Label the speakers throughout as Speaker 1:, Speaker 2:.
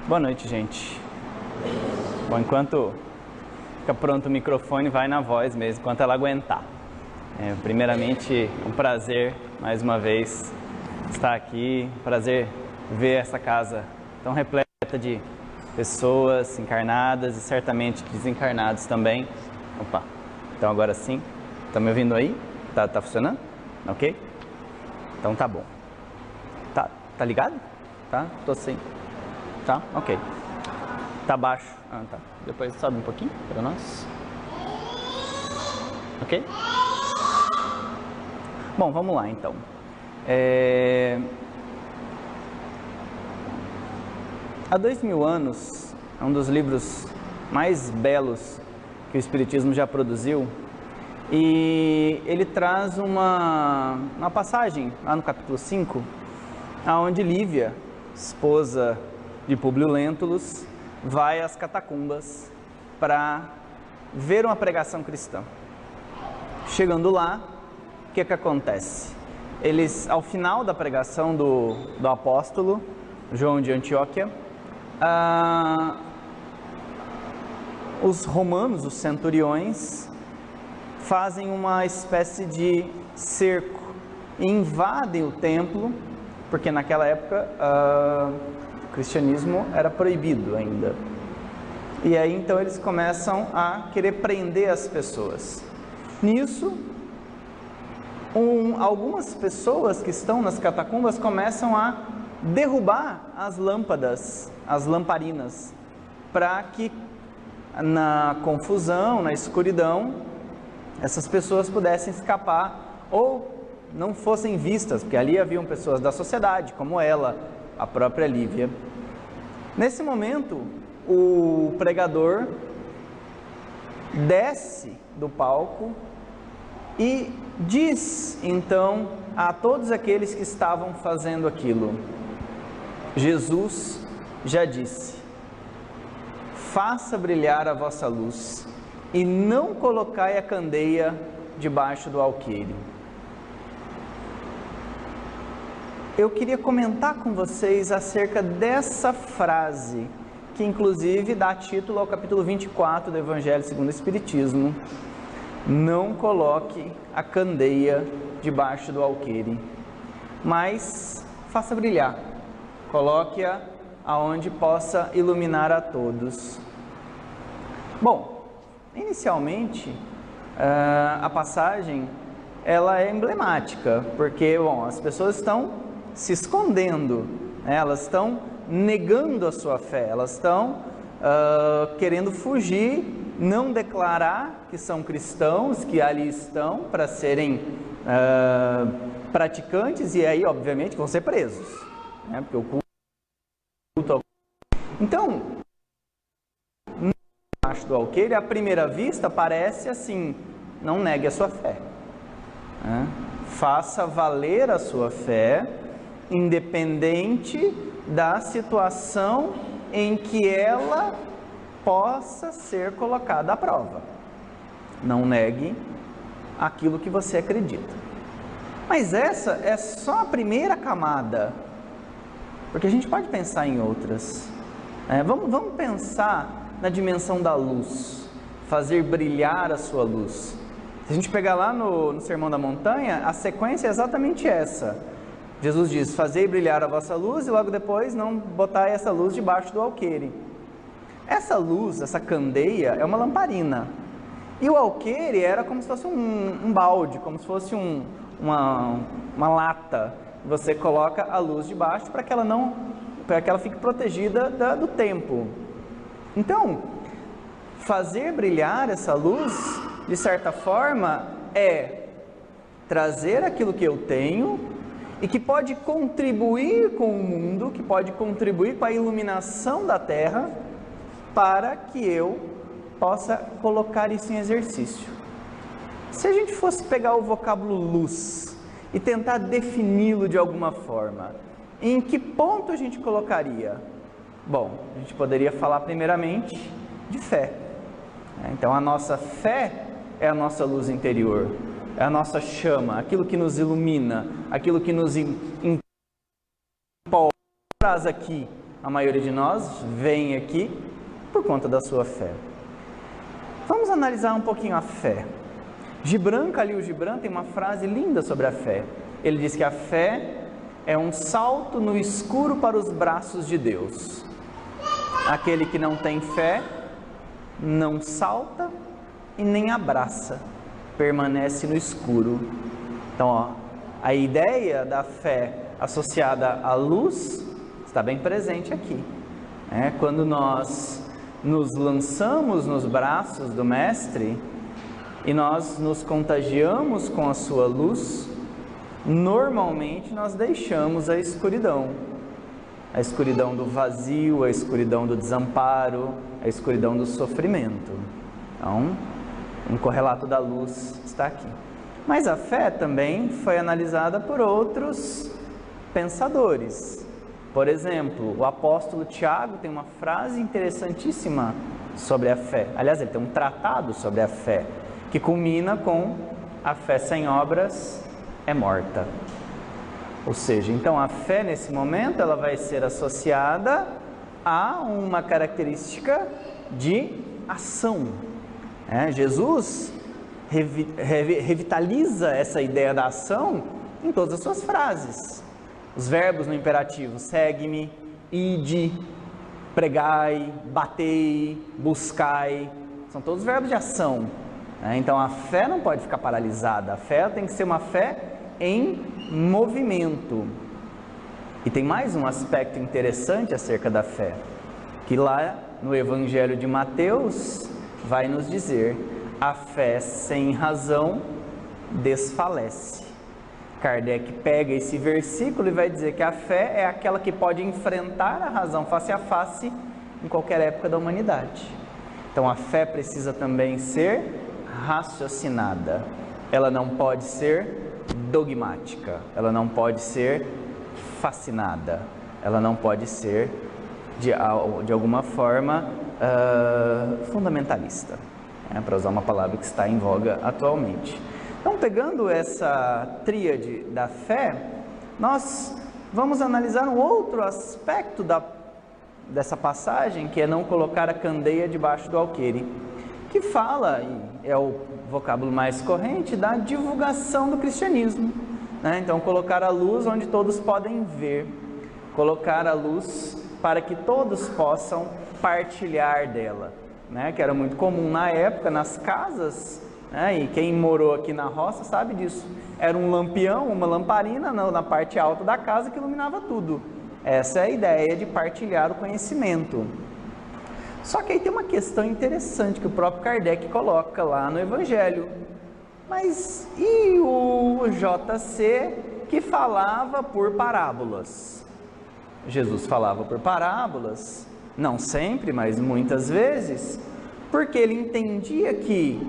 Speaker 1: Boa noite, gente. Bom, enquanto fica pronto o microfone, vai na voz mesmo, enquanto ela aguentar. Primeiramente, um prazer, mais uma vez, estar aqui. Prazer ver essa casa tão repleta de pessoas encarnadas e certamente desencarnados também. Opa, então agora sim. Tá me ouvindo aí? Tá funcionando? Ok? Então tá bom. Tá ligado? Tá? Tô sem. Tá? Ok. Tá baixo. Ah, tá. Depois sobe um pouquinho para nós. Ok? Bom, vamos lá então. Há 2000 anos, é um dos livros mais belos que o Espiritismo já produziu, e ele traz uma passagem lá no capítulo 5, onde Lívia, esposa de Públio Lentulus, vai às catacumbas para ver uma pregação cristã. Chegando lá, o que acontece? Eles, ao final da pregação do apóstolo João de Antioquia, os romanos, os centuriões, fazem uma espécie de cerco e invadem o templo, porque naquela época o cristianismo era proibido ainda. E aí então eles começam a querer prender as pessoas. Nisso, algumas pessoas que estão nas catacumbas começam a derrubar as lâmpadas, as lamparinas, para que na confusão, na escuridão, essas pessoas pudessem escapar ou não fossem vistas, porque ali haviam pessoas da sociedade, como ela, a própria Lívia. Nesse momento, o pregador desce do palco e diz então a todos aqueles que estavam fazendo aquilo: Jesus já disse: faça brilhar a vossa luz e não colocai a candeia debaixo do alqueire. Eu queria comentar com vocês acerca dessa frase, que inclusive dá título ao capítulo 24 do Evangelho segundo o Espiritismo: não coloque a candeia debaixo do alqueire, mas faça brilhar, coloque-a aonde possa iluminar a todos. Bom, inicialmente a passagem ela é emblemática, porque as pessoas estão se escondendo, né? Elas estão negando a sua fé, elas estão querendo fugir, não declarar que são cristãos, que ali estão para serem praticantes, e aí obviamente vão ser presos, né? Porque o culto... Então, debaixo do alqueire, à primeira vista parece assim: não negue a sua fé, né? Faça valer a sua fé, independente da situação em que ela possa ser colocada à prova. Não negue aquilo que você acredita. Mas essa é só a primeira camada, porque a gente pode pensar em outras. Vamos pensar na dimensão da luz, fazer brilhar a sua luz. Se a gente pegar lá no Sermão da Montanha, a sequência é exatamente essa. Jesus diz: fazei brilhar a vossa luz, e logo depois não botai essa luz debaixo do alqueire. Essa luz, essa candeia, é uma lamparina. E o alqueire era como se fosse um balde, como se fosse uma lata. Você coloca a luz debaixo para que ela fique protegida do tempo. Então, fazer brilhar essa luz, de certa forma, é trazer aquilo que eu tenho e que pode contribuir com o mundo, que pode contribuir com a iluminação da Terra, para que eu possa colocar isso em exercício. Se a gente fosse pegar o vocábulo luz e tentar defini-lo de alguma forma, em que ponto a gente colocaria? Bom, a gente poderia falar primeiramente de fé. Então a nossa fé é a nossa luz interior, é a nossa chama, aquilo que nos ilumina, aquilo que nos empolga, traz aqui a maioria de nós vem aqui por conta da sua fé. Vamos analisar um pouquinho a fé. Khalil Gibran tem uma frase linda sobre a fé. Ele diz que a fé é um salto no escuro para os braços de Deus. Aquele que não tem fé não salta e nem abraça, permanece no escuro. Então, a ideia da fé associada à luz está bem presente aqui. Quando nós nos lançamos nos braços do Mestre e nós nos contagiamos com a sua luz, normalmente nós deixamos a escuridão do vazio, a escuridão do desamparo, a escuridão do sofrimento. Então, um correlato da luz está aqui. Mas a fé também foi analisada por outros pensadores. Por exemplo, o apóstolo Tiago tem uma frase interessantíssima sobre a fé. Aliás, ele tem um tratado sobre a fé, que culmina com: a fé sem obras é morta. Ou seja, então a fé nesse momento ela vai ser associada a uma característica de ação. Jesus revitaliza essa ideia da ação em todas as suas frases. Os verbos no imperativo: segue-me, ide, pregai, batei, buscai, são todos verbos de ação. Então a fé não pode ficar paralisada, a fé tem que ser uma fé em movimento. E tem mais um aspecto interessante acerca da fé, que lá no Evangelho de Mateus vai nos dizer: a fé sem razão desfalece. Kardec pega esse versículo e vai dizer que a fé é aquela que pode enfrentar a razão face a face em qualquer época da humanidade. Então a fé precisa também ser raciocinada, ela não pode ser dogmática, ela não pode ser fascinada, ela não pode ser de alguma forma fundamentalista, para usar uma palavra que está em voga atualmente. Então, pegando essa tríade da fé, nós vamos analisar um outro aspecto dessa passagem, que é não colocar a candeia debaixo do alqueire, que fala, e é o vocábulo mais corrente, da divulgação do cristianismo. Então, colocar a luz onde todos podem ver, colocar a luz para que todos possam partilhar dela, que era muito comum na época, nas casas. E quem morou aqui na roça sabe disso. Era um lampião, uma lamparina na parte alta da casa que iluminava tudo. Essa é a ideia de partilhar o conhecimento. Só que aí tem uma questão interessante que o próprio Kardec coloca lá no Evangelho. Mas e o JC que falava por parábolas? Jesus falava por parábolas, não sempre, mas muitas vezes, porque ele entendia que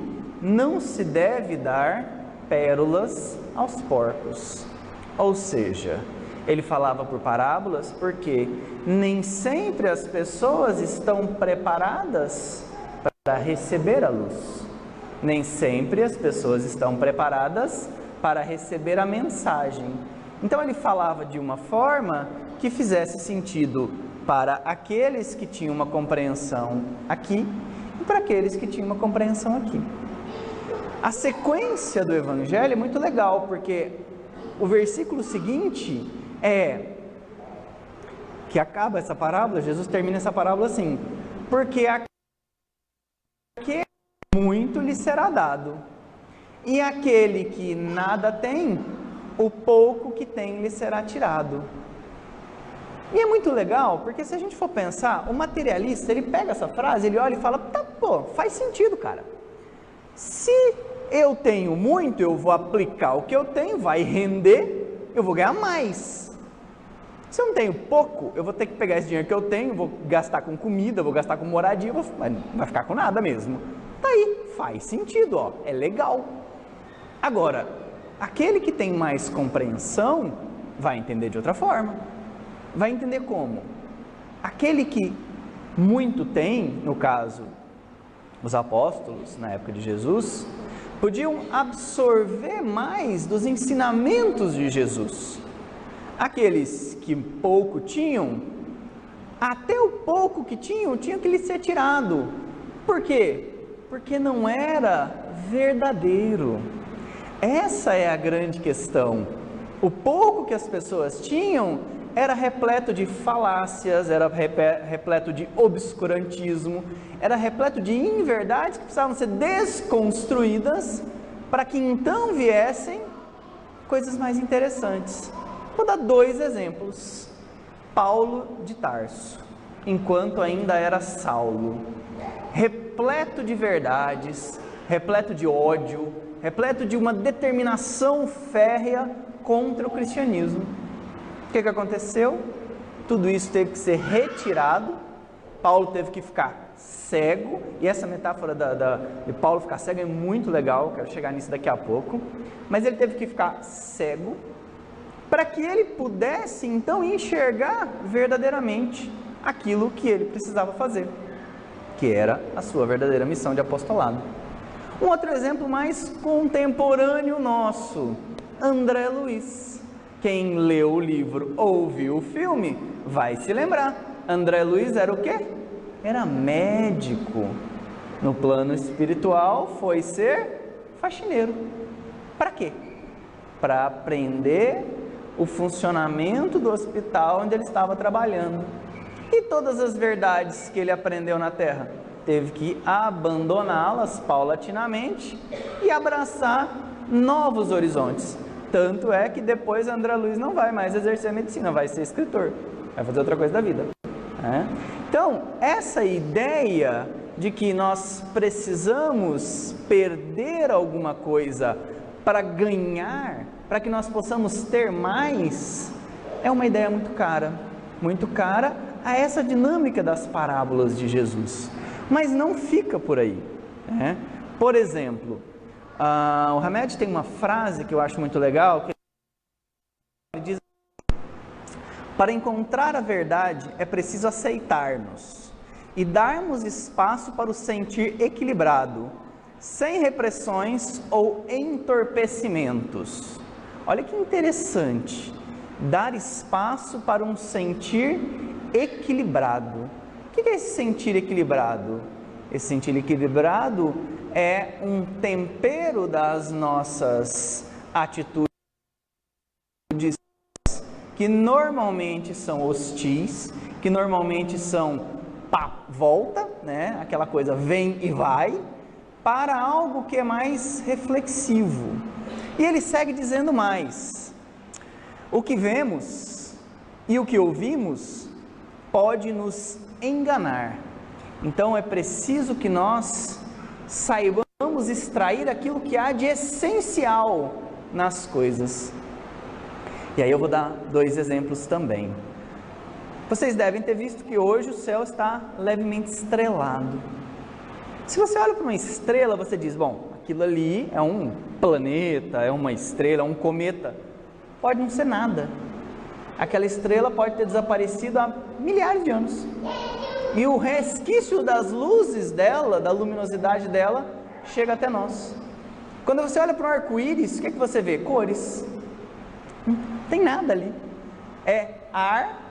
Speaker 1: não se deve dar pérolas aos porcos. Ou seja, ele falava por parábolas porque nem sempre as pessoas estão preparadas para receber a luz. Nem sempre as pessoas estão preparadas para receber a mensagem. Então ele falava de uma forma que fizesse sentido para aqueles que tinham uma compreensão aqui e para aqueles que tinham uma compreensão aqui. A sequência do Evangelho é muito legal, porque o versículo seguinte que acaba essa parábola, Jesus termina essa parábola assim: porque aquele muito lhe será dado, e aquele que nada tem, o pouco que tem lhe será tirado. E é muito legal, porque se a gente for pensar, o materialista, ele pega essa frase, ele olha e fala: tá, pô, faz sentido, cara. Se eu tenho muito, eu vou aplicar o que eu tenho, vai render, eu vou ganhar mais. Se eu não tenho pouco, eu vou ter que pegar esse dinheiro que eu tenho, vou gastar com comida, vou gastar com moradia, não vai ficar com nada mesmo. Tá aí, faz sentido, é legal. Agora, aquele que tem mais compreensão vai entender de outra forma. Vai entender como? Aquele que muito tem, no caso, os apóstolos, na época de Jesus, podiam absorver mais dos ensinamentos de Jesus. Aqueles que pouco tinham, até o pouco que tinham, tinha que lhe ser tirado. Por quê? Porque não era verdadeiro. Essa é a grande questão. O pouco que as pessoas tinham era repleto de falácias, era repleto de obscurantismo, era repleto de inverdades que precisavam ser desconstruídas para que então viessem coisas mais interessantes. Vou dar 2 exemplos. Paulo de Tarso, enquanto ainda era Saulo, repleto de verdades, repleto de ódio, repleto de uma determinação férrea contra o cristianismo. O que aconteceu? Tudo isso teve que ser retirado. Paulo teve que ficar cego, e essa metáfora de Paulo ficar cego é muito legal, quero chegar nisso daqui a pouco, mas ele teve que ficar cego, para que ele pudesse então enxergar verdadeiramente aquilo que ele precisava fazer, que era a sua verdadeira missão de apostolado. Um outro exemplo mais contemporâneo nosso, André Luiz. Quem leu o livro ou viu o filme vai se lembrar. André Luiz era o quê? Era médico. No plano espiritual foi ser faxineiro. Para quê? Para aprender o funcionamento do hospital onde ele estava trabalhando. E todas as verdades que ele aprendeu na terra, teve que abandoná-las paulatinamente e abraçar novos horizontes. Tanto é que depois André Luiz não vai mais exercer a medicina, vai ser escritor, vai fazer outra coisa da vida. Então, essa ideia de que nós precisamos perder alguma coisa para ganhar, para que nós possamos ter mais, é uma ideia muito cara a essa dinâmica das parábolas de Jesus. Mas não fica por aí. Por exemplo, o Hamed tem uma frase que eu acho muito legal, que ele diz: para encontrar a verdade é preciso aceitar-nos e darmos espaço para o sentir equilibrado, sem repressões ou entorpecimentos. Olha que interessante, dar espaço para um sentir equilibrado. O que é esse sentir equilibrado? Esse sentir equilibrado é um tempero das nossas atitudes que normalmente são hostis, que normalmente são volta, aquela coisa vem e vai, para algo que é mais reflexivo. E ele segue dizendo mais: o que vemos e o que ouvimos pode nos enganar. Então é preciso que nós saibamos extrair aquilo que há de essencial nas coisas. E aí eu vou dar 2 exemplos também. Vocês devem ter visto que hoje o céu está levemente estrelado. Se você olha para uma estrela, você diz: bom, aquilo ali é um planeta, é uma estrela, é um cometa. Pode não ser nada. Aquela estrela pode ter desaparecido há milhares de anos. E o resquício das luzes dela, da luminosidade dela, chega até nós. Quando você olha para um arco-íris, o que você vê? Cores. Não tem nada ali. É ar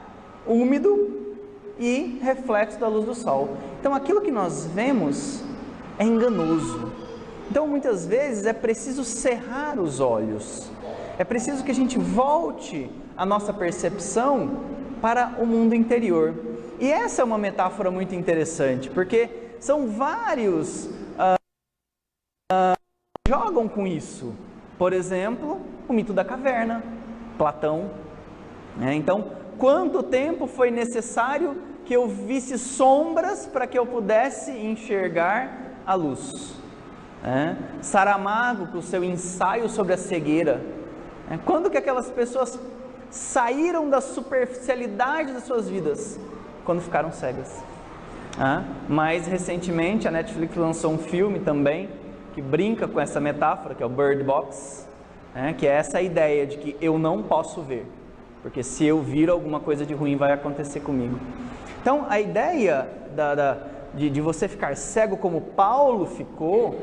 Speaker 1: úmido e reflexo da luz do sol. Então aquilo que nós vemos é enganoso. Então muitas vezes é preciso cerrar os olhos. É preciso que a gente volte a nossa percepção para o mundo interior. E essa é uma metáfora muito interessante, porque são vários que jogam com isso. Por exemplo, o mito da caverna, Platão. Então, quanto tempo foi necessário que eu visse sombras para que eu pudesse enxergar a luz? Saramago, com o seu ensaio sobre a cegueira. Quando que aquelas pessoas saíram da superficialidade das suas vidas? Quando ficaram cegas. Mais recentemente a Netflix lançou um filme também que brinca com essa metáfora, que é o Bird Box, que é essa ideia de que eu não posso ver, porque se eu vir, alguma coisa de ruim vai acontecer comigo. Então a ideia de você ficar cego como Paulo ficou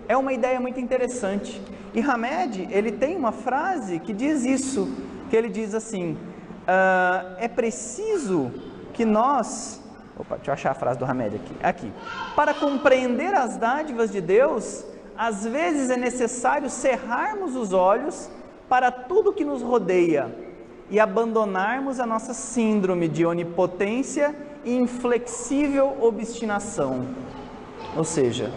Speaker 1: é uma ideia muito interessante. E Hamed, ele tem uma frase que diz isso, que ele diz assim: é preciso que nós... deixa eu achar a frase do Hamed aqui. Para compreender as dádivas de Deus, às vezes é necessário cerrarmos os olhos para tudo que nos rodeia e abandonarmos a nossa síndrome de onipotência e inflexível obstinação. Ou seja,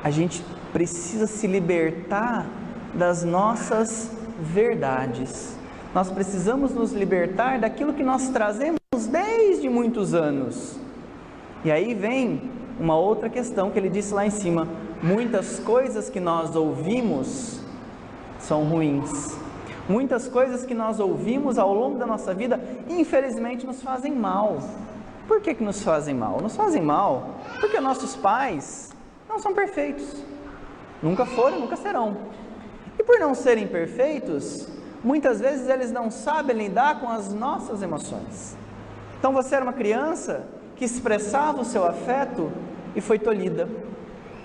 Speaker 1: a gente precisa se libertar das nossas verdades. Nós precisamos nos libertar daquilo que nós trazemos desde muitos anos. E aí vem uma outra questão que ele disse lá em cima: muitas coisas que nós ouvimos são ruins. Muitas coisas que nós ouvimos ao longo da nossa vida, infelizmente, nos fazem mal. Por que nos fazem mal? Nos fazem mal porque nossos pais não são perfeitos. Nunca foram, nunca serão. E por não serem perfeitos, muitas vezes eles não sabem lidar com as nossas emoções. Então você era uma criança que expressava o seu afeto e foi tolhida,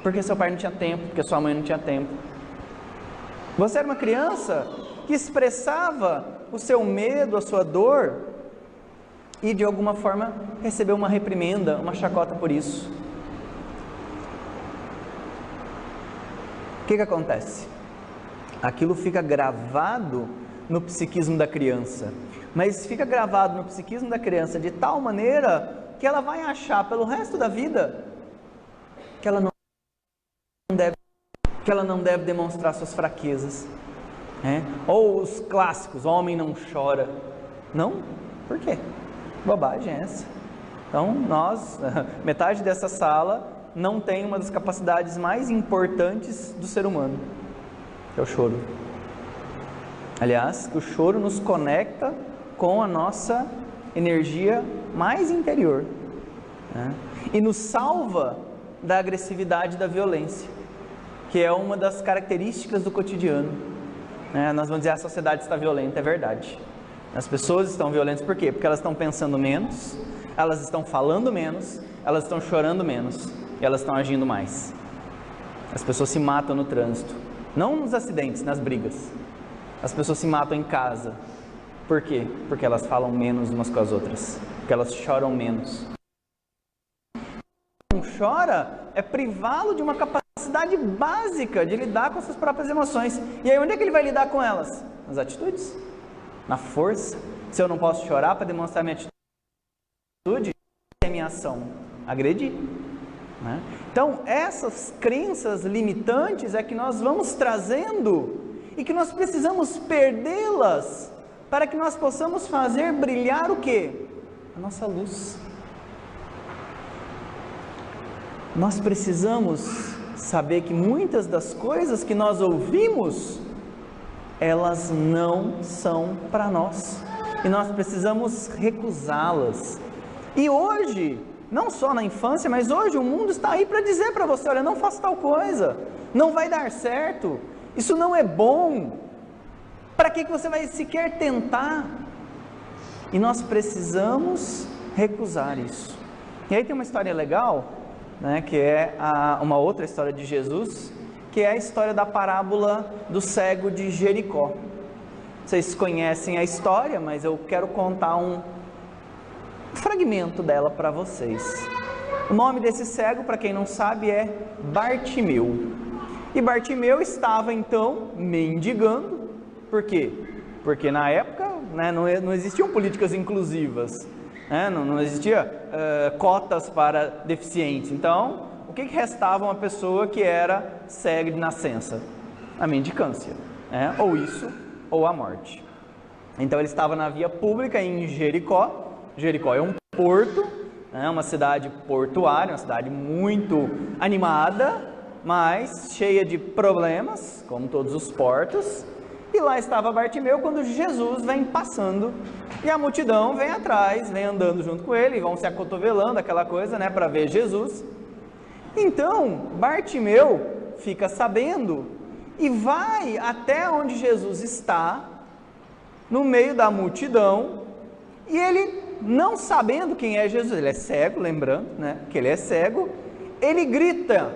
Speaker 1: porque seu pai não tinha tempo, porque sua mãe não tinha tempo. Você era uma criança que expressava o seu medo, a sua dor, e de alguma forma recebeu uma reprimenda, uma chacota por isso. O que acontece? Aquilo fica gravado no psiquismo da criança, mas fica gravado no psiquismo da criança de tal maneira que ela vai achar pelo resto da vida que ela não deve demonstrar suas fraquezas, ou os clássicos: homem não chora. Não? Por quê? Bobagem é essa. Então nós, metade dessa sala, não tem uma das capacidades mais importantes do ser humano, que é o choro. Aliás, que o choro nos conecta com a nossa energia mais interior, e nos salva da agressividade e da violência, que é uma das características do cotidiano. Nós vamos dizer: a sociedade está violenta, é verdade. As pessoas estão violentas por quê? Porque elas estão pensando menos, elas estão falando menos, elas estão chorando menos e elas estão agindo mais. As pessoas se matam no trânsito, não nos acidentes, nas brigas. As pessoas se matam em casa. Por quê? Porque elas falam menos umas com as outras, porque elas choram menos. Não chora é privá-lo de uma capacidade básica de lidar com suas próprias emoções. E aí onde é que ele vai lidar com elas? Nas atitudes, na força. Se eu não posso chorar para demonstrar minha atitude, é minha ação: agredir. Então essas crenças limitantes é que nós vamos trazendo e que nós precisamos perdê-las para que nós possamos fazer brilhar o quê? A nossa luz. Nós precisamos saber que muitas das coisas que nós ouvimos, elas não são para nós, e nós precisamos recusá-las. E hoje, não só na infância, mas hoje o mundo está aí para dizer para você: olha, não faça tal coisa, não vai dar certo, isso não é bom, para que você vai sequer tentar? E nós precisamos recusar isso. E aí tem uma história legal, que é uma outra história de Jesus, que é a história da parábola do cego de Jericó. Vocês conhecem a história, mas eu quero contar um fragmento dela para vocês. O nome desse cego, para quem não sabe, é Bartimeu. E Bartimeu estava então mendigando. Por quê? Porque na época não existiam políticas inclusivas, não existia cotas para deficientes. Então, o que restava a uma pessoa que era cega de nascença? A mendicância, ou isso, ou a morte. Então ele estava na via pública em Jericó. Jericó é um porto, uma cidade portuária, uma cidade muito animada, mas cheia de problemas, como todos os portos. E lá estava Bartimeu quando Jesus vem passando, e a multidão vem atrás, vem andando junto com ele, e vão se acotovelando, aquela coisa, para ver Jesus. Então Bartimeu fica sabendo e vai até onde Jesus está, no meio da multidão, e ele, não sabendo quem é Jesus, ele é cego, lembrando, que ele é cego, ele grita: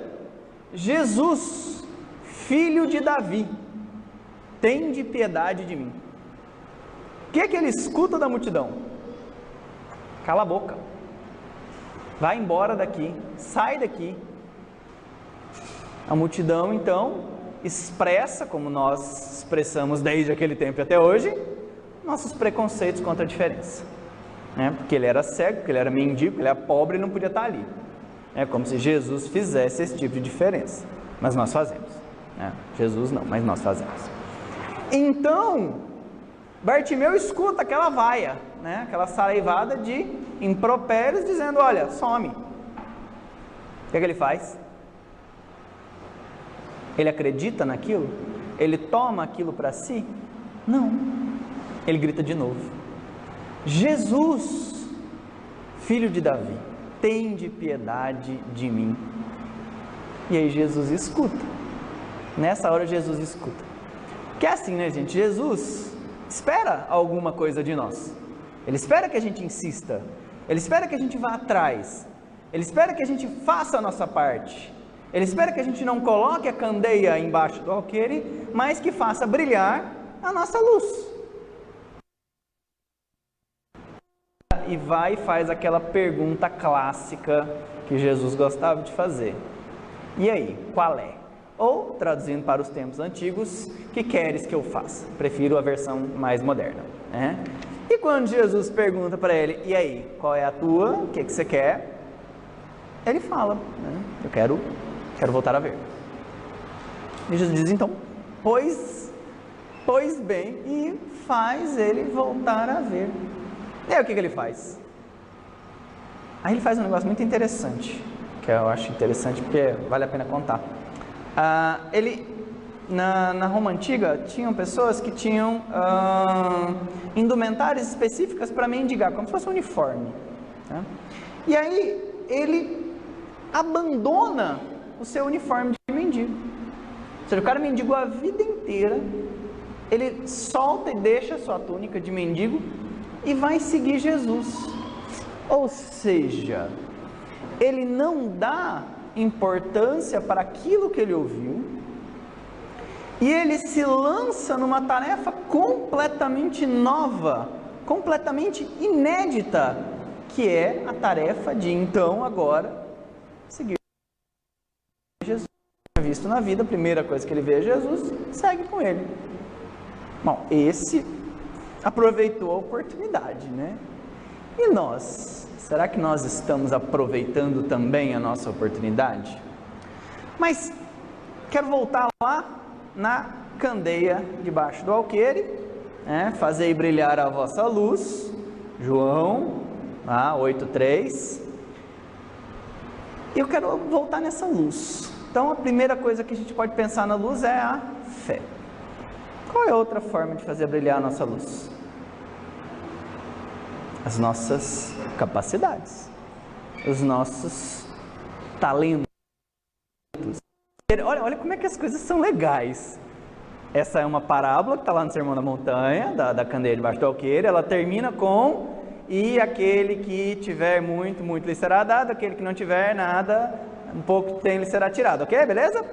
Speaker 1: Jesus, filho de Davi, tende piedade de mim. O que é que ele escuta da multidão? cala a boca, vai embora daqui, sai daqui. A multidão então expressa, como nós expressamos desde aquele tempo até hoje, nossos preconceitos contra a diferença, né? Porque ele era cego, porque ele era mendigo, ele era pobre e não podia estar ali. É como se Jesus fizesse esse tipo de diferença, mas nós fazemos, né? Jesus não, mas nós fazemos. Então Bartimeu escuta aquela vaia, né? Aquela saraivada de impropérios, dizendo: olha, some. O que é que ele faz? Ele acredita naquilo? Ele toma aquilo para si? Não. Ele grita de novo: Jesus, filho de Davi, tende piedade de mim. E aí Jesus escuta. Nessa hora Jesus escuta. Que é assim, né, gente? Jesus espera alguma coisa de nós. Ele espera que a gente insista. Ele espera que a gente vá atrás. Ele espera que a gente faça a nossa parte. Ele espera que a gente não coloque a candeia embaixo do alqueire, mas que faça brilhar a nossa luz. E vai e faz aquela pergunta clássica que Jesus gostava de fazer: e aí, qual é? Ou, traduzindo para os tempos antigos, que queres que eu faça? Prefiro a versão mais moderna, né? E quando Jesus pergunta para ele: e aí, qual é a tua? O que você quer? Ele fala, né? Eu quero voltar a ver. E Jesus diz então: pois bem, e faz ele voltar a ver. E aí o que ele faz? Aí ele faz um negócio muito interessante, que eu acho interessante porque vale a pena contar. Na Roma Antiga, tinham pessoas que tinham indumentárias específicas para mendigar, como se fosse um uniforme, né? E aí ele abandona o seu uniforme de mendigo. Ou seja, o cara mendigou a vida inteira, ele solta e deixa a sua túnica de mendigo e vai seguir Jesus. Ou seja, ele não dá importância para aquilo que ele ouviu, e ele se lança numa tarefa completamente nova, completamente inédita, que é a tarefa de então agora seguir Jesus. Visto na vida, a primeira coisa que ele vê é Jesus, segue com ele. Bom, esse aproveitou a oportunidade, né? E nós? Será que nós estamos aproveitando também a nossa oportunidade? Mas quero voltar lá na candeia debaixo do alqueire, né? Fazei brilhar a vossa luz, João 8:3. Eu quero voltar nessa luz. Então a primeira coisa que a gente pode pensar na luz é a fé. Qual é a outra forma de fazer brilhar a nossa luz? As nossas capacidades, os nossos talentos. Olha como é que as coisas são legais. Essa é uma parábola que está lá no Sermão da Montanha, da candeia debaixo do alqueire. Ela termina com: e aquele que tiver muito, muito lhe será dado, aquele que não tiver nada, um pouco tem lhe será tirado, ok? Beleza?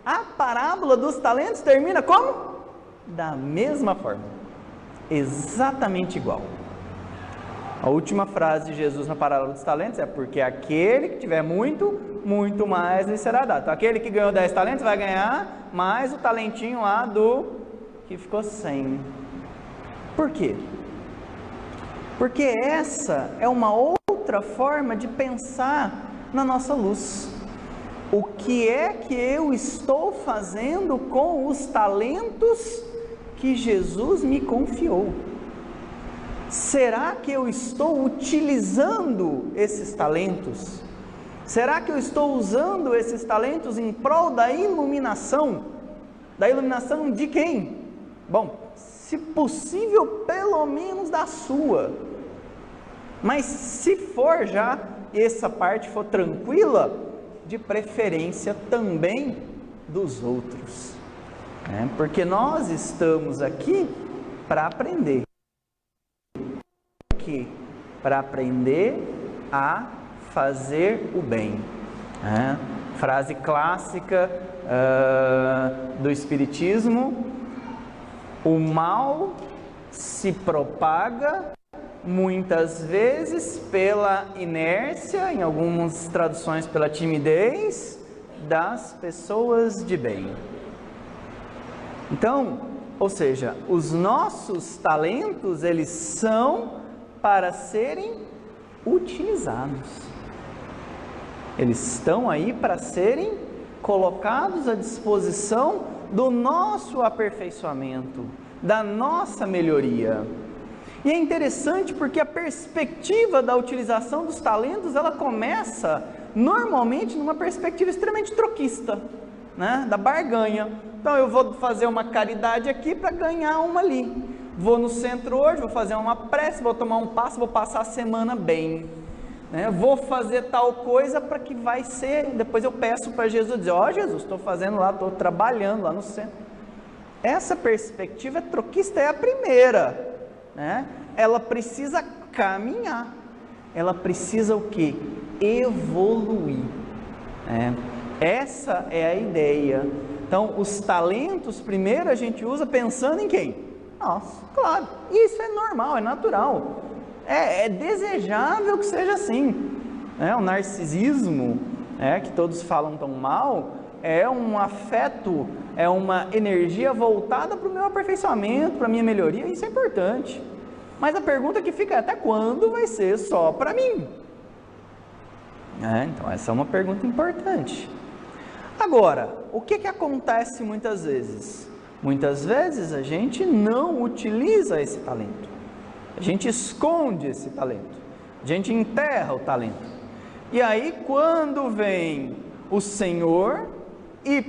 Speaker 1: A parábola dos talentos termina como? Da mesma forma, exatamente igual. A última frase de Jesus na parábola dos talentos é: porque aquele que tiver muito, muito mais lhe será dado. Então, aquele que ganhou 10 talentos vai ganhar mais o talentinho lá do que ficou 100. Por quê? Porque essa é uma outra forma de pensar na nossa luz. O que é que eu estou fazendo com os talentos que Jesus me confiou? Será que eu estou utilizando esses talentos? Será que eu estou usando esses talentos em prol da iluminação? Da iluminação de quem? Bom, se possível, pelo menos da sua. Mas se for já, essa parte for tranquila, de preferência também dos outros, né? Porque nós estamos aqui para aprender. Para aprender a fazer o bem, né? Frase clássica do Espiritismo: o mal se propaga muitas vezes pela inércia, em algumas traduções pela timidez das pessoas de bem. Então, ou seja, os nossos talentos, eles são para serem utilizados. Eles estão aí para serem colocados à disposição do nosso aperfeiçoamento, da nossa melhoria. E é interessante porque a perspectiva da utilização dos talentos, ela começa normalmente numa perspectiva extremamente troquista, né? Da barganha. Então eu vou fazer uma caridade aqui para ganhar uma ali. Vou no centro hoje, vou fazer uma prece, vou tomar um passo, vou passar a semana bem. Vou fazer tal coisa para que vai ser, depois eu peço para Jesus, dizer, ó Jesus, estou fazendo lá, estou trabalhando lá no centro. Essa perspectiva troquista é a primeira, né? Ela precisa caminhar, ela precisa o quê? Evoluir, né? Essa é a ideia. Então, os talentos, primeiro a gente usa pensando em quem? Nossa, claro, isso é normal, é natural. É desejável que seja assim. O narcisismo, que todos falam tão mal, é um afeto, é uma energia voltada para o meu aperfeiçoamento, para a minha melhoria, isso é importante. Mas a pergunta que fica é, até quando vai ser só para mim? Então essa é uma pergunta importante. Agora, o que acontece muitas vezes? Muitas vezes a gente não utiliza esse talento. A gente esconde esse talento, a gente enterra o talento. E aí quando vem o Senhor e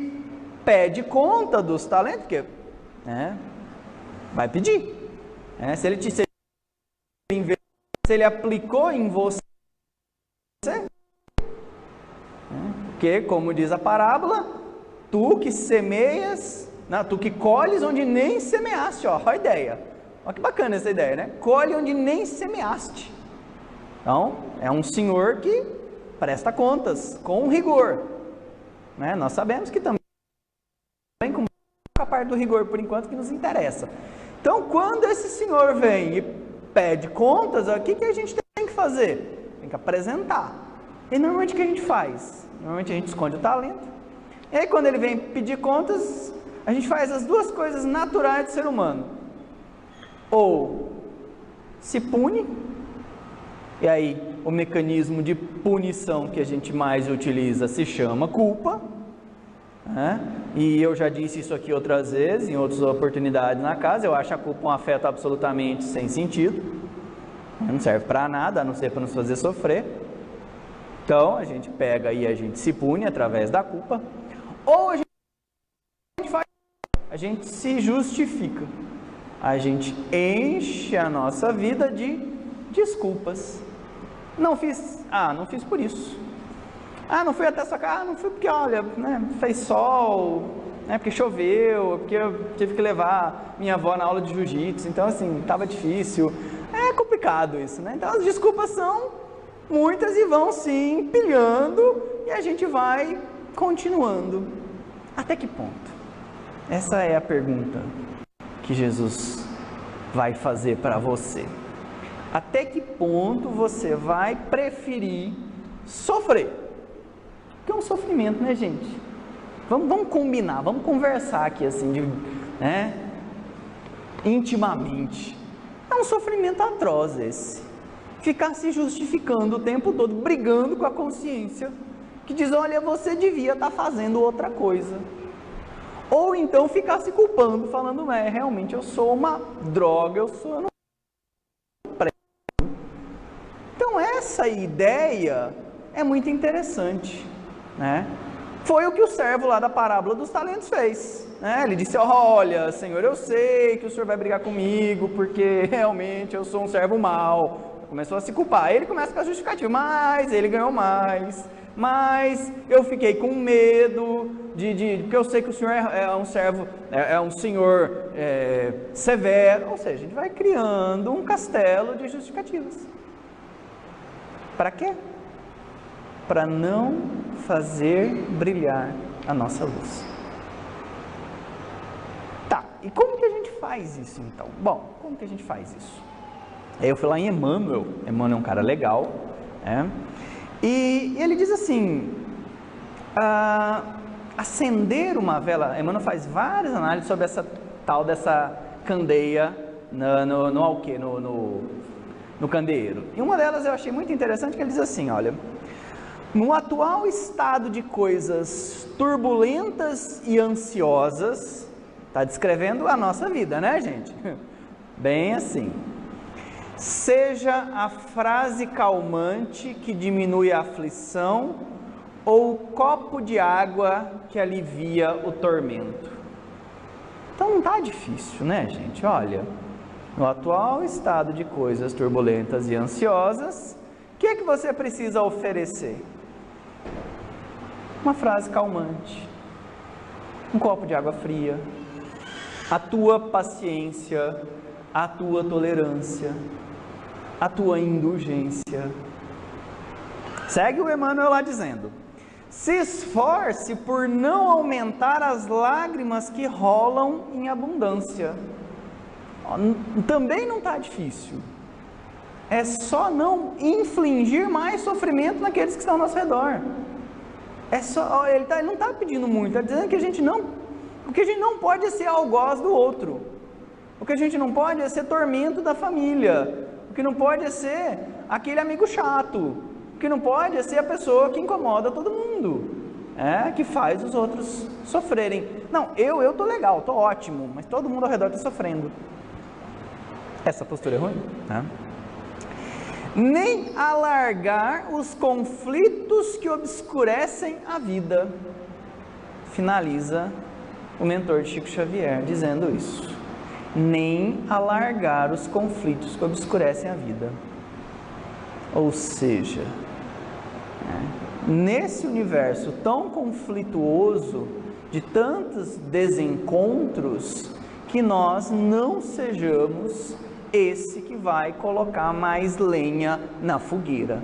Speaker 1: pede conta dos talentos, porque vai pedir. Se ele aplicou em você, porque como diz a parábola, tu que semeias, tu que colhes onde nem semeaste, olha a ideia. Olha que bacana essa ideia, né? Colhe onde nem semeaste. Então, é um Senhor que presta contas com rigor. Nós sabemos que também com a parte do rigor, por enquanto, que nos interessa. Então, quando esse Senhor vem e pede contas, o que a gente tem que fazer? Tem que apresentar. E normalmente o que a gente faz? Normalmente a gente esconde o talento. E aí, quando ele vem pedir contas, a gente faz as duas coisas naturais do ser humano. Ou se pune, e aí o mecanismo de punição que a gente mais utiliza se chama culpa, e eu já disse isso aqui outras vezes, em outras oportunidades na casa, eu acho a culpa um afeto absolutamente sem sentido, não serve para nada, a não ser para nos fazer sofrer. Então a gente pega e a gente se pune através da culpa, ou a gente se justifica. A gente enche a nossa vida de desculpas. Não fiz por isso. Não fui até sua casa, não fui porque, olha, fez sol, porque choveu, porque eu tive que levar minha avó na aula de jiu-jitsu, então assim, estava difícil. É complicado isso, Então as desculpas são muitas e vão se empilhando e a gente vai continuando. Até que ponto? Essa é a pergunta que Jesus vai fazer para você. Até que ponto você vai preferir sofrer? Porque é um sofrimento, né, gente? Vamos combinar, vamos conversar aqui assim, intimamente. É um sofrimento atroz esse. Ficar se justificando o tempo todo, brigando com a consciência, que diz, olha, você devia estar fazendo outra coisa. Ou então ficar se culpando, falando, realmente eu sou uma droga, eu não presto. Então essa ideia é muito interessante, Foi o que o servo lá da parábola dos talentos fez, Ele disse, olha, Senhor, eu sei que o Senhor vai brigar comigo, porque realmente eu sou um servo mau. Começou a se culpar, aí ele começa com a justificativa, mas ele ganhou mais, mas eu fiquei com medo porque eu sei que o Senhor é um servo, é um Senhor severo. Ou seja, a gente vai criando um castelo de justificativas. Para quê? Para não fazer brilhar a nossa luz. Tá, e como que a gente faz isso então? Bom, como que a gente faz isso? Aí eu fui lá em Emmanuel é um cara legal, né? E ele diz assim, acender uma vela, Emmanuel faz várias análises sobre essa tal dessa candeia no candeeiro. E uma delas eu achei muito interessante, que ele diz assim, olha, no atual estado de coisas turbulentas e ansiosas, está descrevendo a nossa vida, né, gente? Bem assim, seja a frase calmante que diminui a aflição ou o copo de água que alivia o tormento. Então não está difícil, né, gente? Olha, no atual estado de coisas turbulentas e ansiosas, o que é que você precisa oferecer? Uma frase calmante, um copo de água fria, a tua paciência, a tua tolerância, a tua indulgência. Segue o Emmanuel lá dizendo, se esforce por não aumentar as lágrimas que rolam em abundância. Também não está difícil, é só não infligir mais sofrimento naqueles que estão ao nosso redor. É só, ele não está pedindo muito, está dizendo que o que a gente não pode é ser algoz do outro, o que a gente não pode é ser tormento da família, o que não pode é ser aquele amigo chato, o que não pode é ser a pessoa que incomoda todo mundo, que faz os outros sofrerem. Não, eu estou legal, estou ótimo, mas todo mundo ao redor está sofrendo. Essa postura é ruim, né? Nem alargar os conflitos que obscurecem a vida. Finaliza o mentor de Chico Xavier dizendo isso. Nem alargar os conflitos que obscurecem a vida. Ou seja, nesse universo tão conflituoso, de tantos desencontros, que nós não sejamos esse que vai colocar mais lenha na fogueira.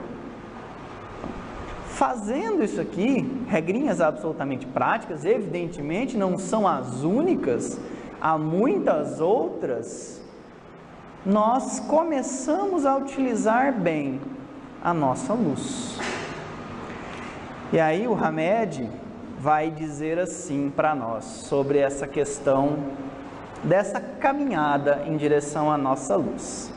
Speaker 1: Fazendo isso aqui, regrinhas absolutamente práticas, evidentemente não são as únicas, há muitas outras, nós começamos a utilizar bem a nossa luz. E aí o Hamed vai dizer assim para nós, sobre essa questão dessa caminhada em direção à nossa luz.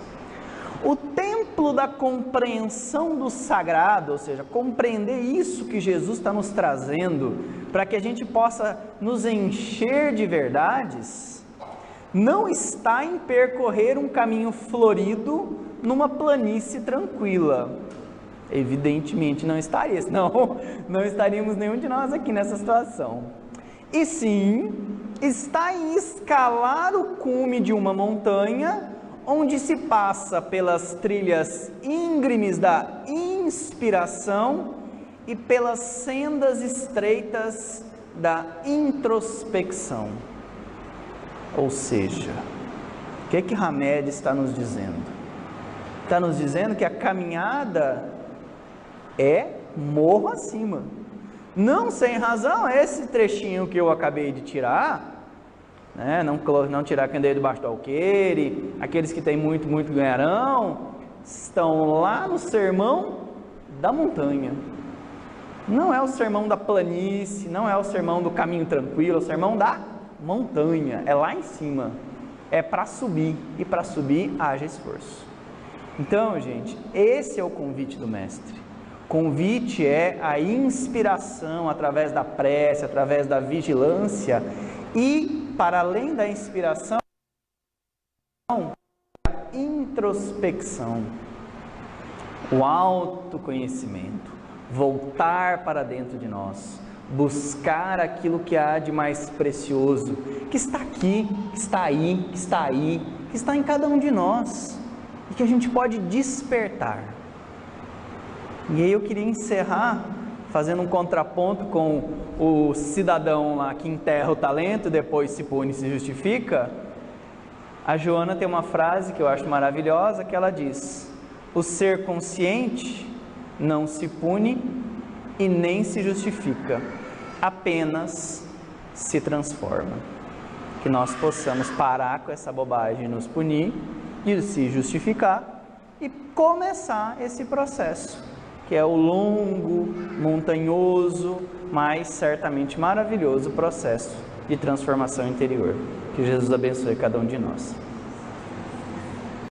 Speaker 1: O templo da compreensão do sagrado, ou seja, compreender isso que Jesus está nos trazendo, para que a gente possa nos encher de verdades, não está em percorrer um caminho florido numa planície tranquila. Evidentemente não estaria, senão não estaríamos nenhum de nós aqui nessa situação. E sim, está em escalar o cume de uma montanha, onde se passa pelas trilhas íngremes da inspiração e pelas sendas estreitas da introspecção. Ou seja, o que Hamed está nos dizendo? Está nos dizendo que a caminhada é morro acima. Não sem razão, esse trechinho que eu acabei de tirar, né, não tirar a candeia debaixo do alqueire, aqueles que têm muito, muito ganharão, estão lá no sermão da montanha. Não é o sermão da planície, não é o sermão do caminho tranquilo, é o sermão da montanha, é lá em cima, é para subir, e para subir haja esforço. Então, gente, esse é o convite do Mestre. Convite é a inspiração através da prece, através da vigilância e, para além da inspiração, a introspecção, o autoconhecimento, voltar para dentro de nós, buscar aquilo que há de mais precioso, que está aqui, que está aí, que está aí, que está em cada um de nós e que a gente pode despertar. E aí eu queria encerrar fazendo um contraponto com o cidadão lá que enterra o talento, depois se pune e se justifica. A Joana tem uma frase que eu acho maravilhosa, que ela diz: o ser consciente não se pune e nem se justifica, apenas se transforma. Que nós possamos parar com essa bobagem de nos punir, de se justificar e começar esse processo, que é o longo, montanhoso, mas certamente maravilhoso processo de transformação interior. Que Jesus abençoe cada um de nós.